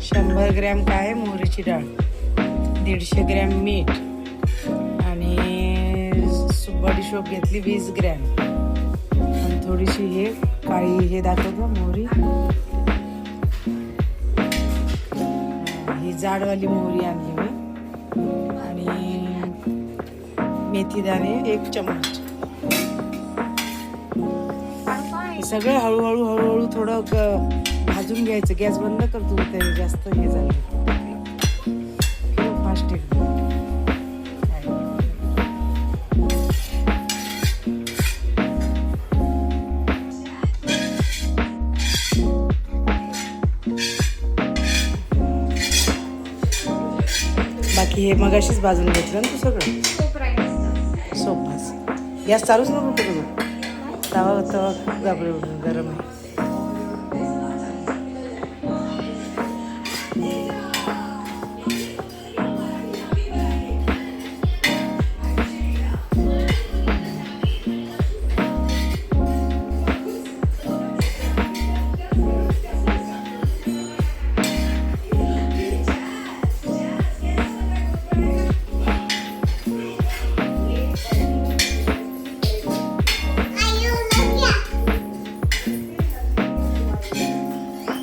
100 gram काय आहे मोहरीची डाळ, 150 ग्रॅम मीठ आणि बडीशोप घेतली 20 ग्रॅम आणि थोडीशी हे काळी हे दाखवतो मोहरी, ही जाडवाली मोहरी आणली मी आणि मेथी दाणे 1 चमच. हे सगळं हळूहळू हळूहळू थोडं भाजून घ्यायचं. गॅस बंद करतो ते जास्त हे झालं फास्ट एकदम. बाकी हे मगाशीच भाजून घेतलं ना तू सगळं. सोप भाज. गॅस चालूच नको करू, तवा गरम आहे.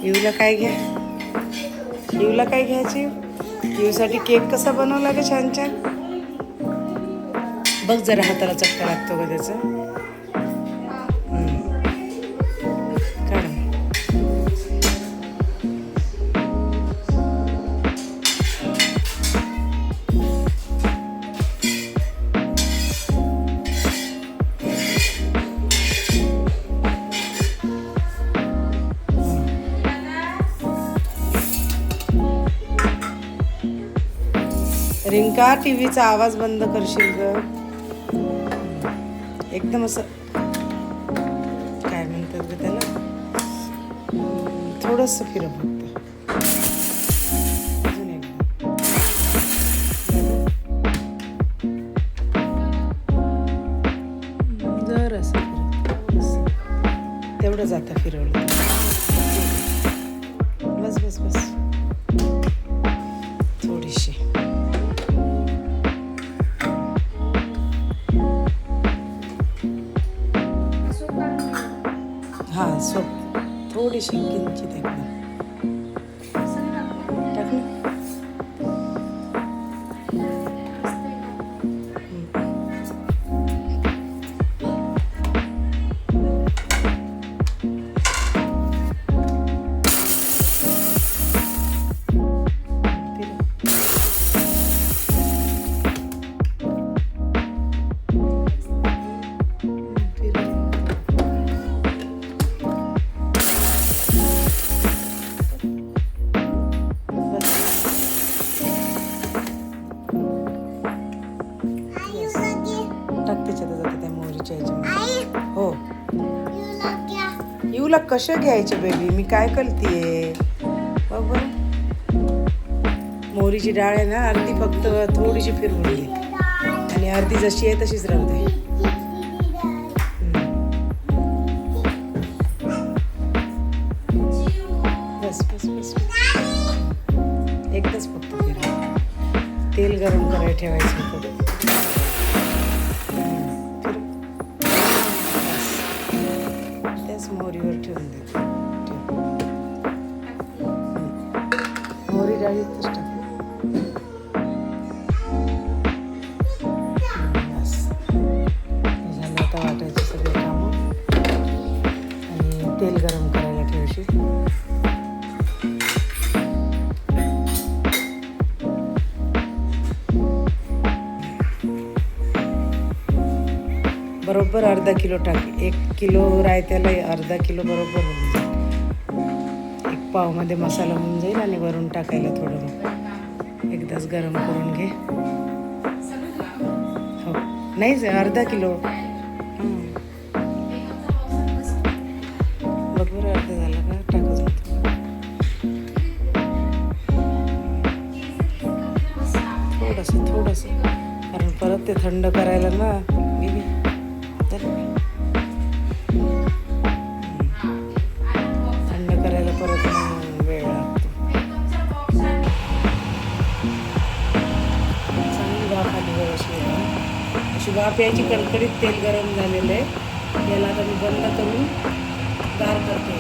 युला काय घ्या, युला काय घ्यायची? युसाठी केक कसा बनवला ग छान छान. बघ जरा हाताला चटका लागतो का त्याचा. काढ. रिंका टीव्हीचा आवाज बंद करशील ग. एकदम असं काय म्हणतात ग त्याला, थोडंसं फिरव फक्त. अजून एकदा जर असं फिरव, तेवढंच आता फिरवलं. बस बस बस. थोडीशी हां सोप, थोडीशी किंचित एकदम टाक ना. हो युला कशा घ्यायचे बेबी, मी काय करतेय बाबा. मोहरीची डाळ आहे ना, अर्धी फक्त थोडीशी फिरवून घे आणि अर्धी जशी आहे तशीच राहू दे. बस बस बस एकदाच फक्त फिरव. तेल गरम करायला ठेवायचं होतं. मोहरीवर ठेवून दे. मोहरी डाळीतच टाक. बस झालं आता वाटायचे सगळे कामं आणि तेल गरम करायला ठेवशील. बरोबर अर्धा किलो टाक. 1 किलो रायत्याला अर्धा किलो बरोबर होऊन जाईल. 1 पावमध्ये मसाला होऊन जाईल आणि वरून टाकायला थोडं एकदाच गरम करून घे. हो नाही अर्धा किलो. बरोबर अर्धा झाला का टाकू. थोडंसं कारण परत ते थंड करायला ना थंड करायला परत वेळ लागतो. वाफ याची कडकडीत तेल गरम झालेलं आहे. याला आता मी बंद करून गार करते.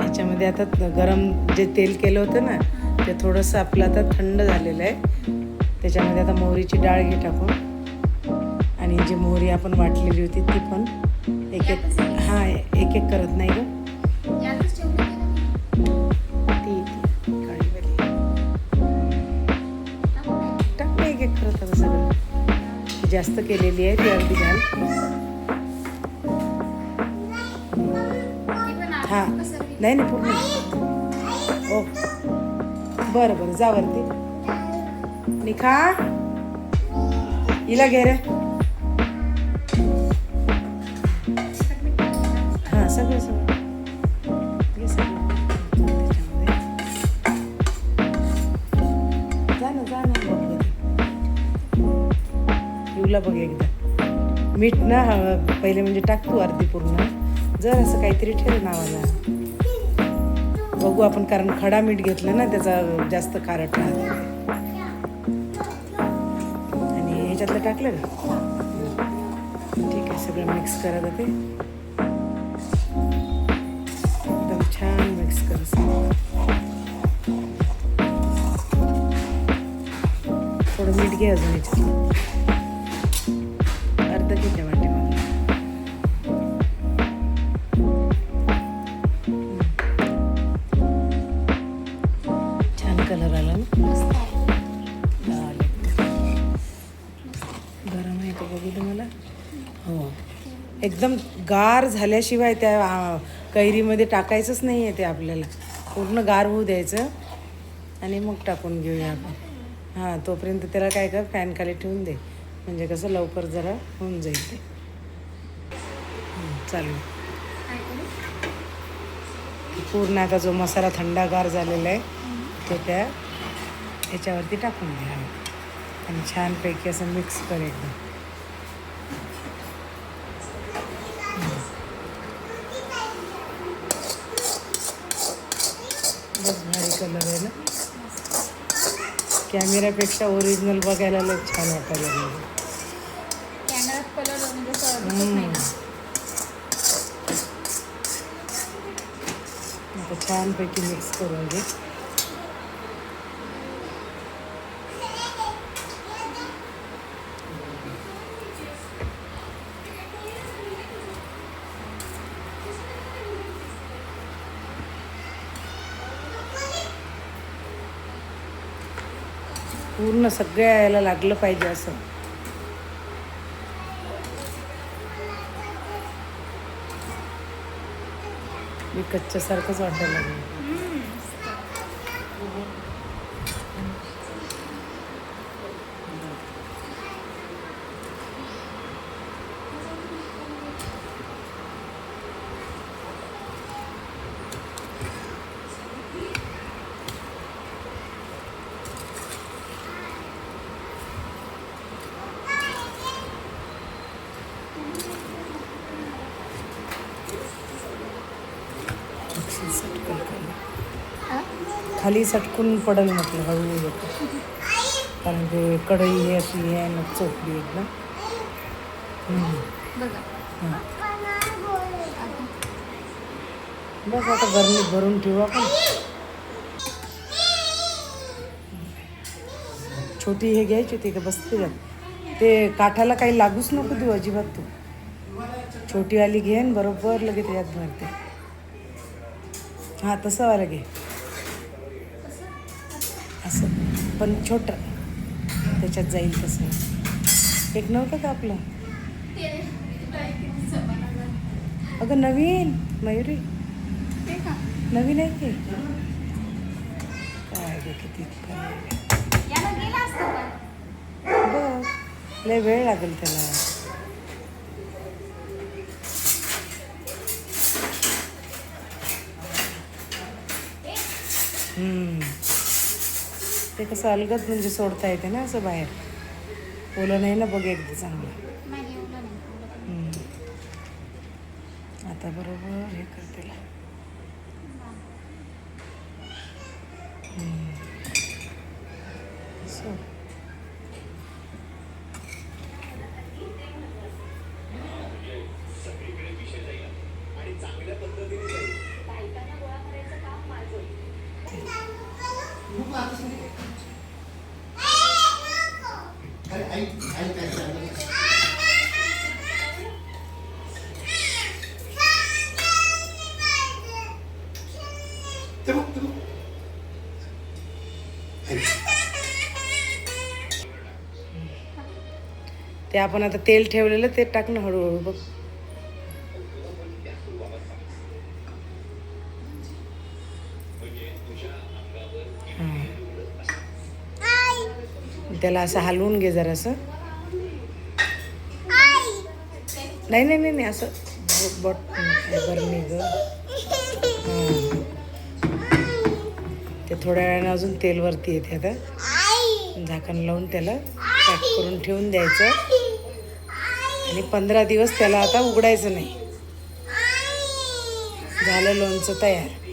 याच्यामध्ये आता गरम जे तेल केलं होतं ना ते थोडंसं आपलं आता थंड झालेलं आहे. त्याच्यामध्ये आता मोहरीची डाळ घे टाकून आणि जी मोहरी आपण वाटलेली होती ती पण एक एक हां एक एक करत नाही गं ती काळीवाली टाक एक एक करत आता सगळं जास्त केलेली आहे ती अर्धी घाल. हां नाही नाही पूर्ण ओ बरं बरं जा वरती निखा हिला घे रे. हां सगळं सगळं घे सगळं त्याच्यामध्ये जा ना बघ येऊला बघ एकदा मीठ ना पहिले म्हणजे टाक तू अर्धी पूर्ण जर असं काहीतरी ठेव नावाला बघू आपण कारण खडा मीठ घेतलं ना त्याचा जास्त खारट राहतो. आणि ह्याच्यातलं टाकलं ना ठीक आहे सगळं मिक्स करा ते एकदम छान मिक्स कर. थोडं मीठ घे अजून याच्यात अर्धा घे त्या वाटेमध्ये कलर आला ना गरम आहे का बघू तुम्हाला. हो एकदम गार झाल्याशिवाय त्या कैरीमध्ये टाकायचंच नाही आहे ते आपल्याला पूर्ण गार होऊ द्यायचं आणि मग टाकून घेऊया आपण. हां तोपर्यंत त्याला काय कर फॅन खाली ठेवून दे म्हणजे कसं लवकर जरा होऊन जाईल ते. चालेल पूर्ण आता जो मसाला थंडागार झालेला आहे तो त्या ह्याच्यावरती टाकून द्या आणि छानपैकी असं मिक्स कर एकदम. बस भारी कलर आहे ना कॅमेऱ्यापेक्षा ओरिजिनल बघायला लय छान वाटायला लागलं. आता छानपैकी मिक्स करून घे. पूर्ण सगळ्या याला लागलं पाहिजे असं. मी कच्च्यासारखंच वाटायला लागलं. खाली सटकून पडेल म्हटलं हळू येतं कारण ते कढई हे अशी आहे ना चोपडी एकदम. हां बस आता गरमी भरून ठेवू आपण. छोटी हे घ्यायची होती का बसते जात ते काठाला काही लागूच नको देऊ अजिबात. तू छोटी आली घेन बरोबर लगेच यात भरते. हां तसं वाला घे असं पण छोटं त्याच्यात जाईल तसं. एक नव्हतं का आपलं अगं नवीन मयुरी नवीन आहे ते काय गे किती बघ लय वेळ लागेल त्याला. ते कसं अलगद म्हणजे सोडता येते ना असं बाहेर ओलं नाही ना बघ एकदा चांगलं. आता बरोबर हे करते ते आपण आता तेल ठेवलेलं ते टाक ना हळूहळू बघ. त्याला असं हलवून घे जरासं. नाही नाही नाही नाही असं बट बरं ग. ते थोड्या वेळानं अजून तेल वरती येते. आता झाकण लावून त्याला पॅक करून ठेवून द्यायचं आणि 15 दिवस त्याला आता उघडायचं नाही. झालं लोणचं तयार.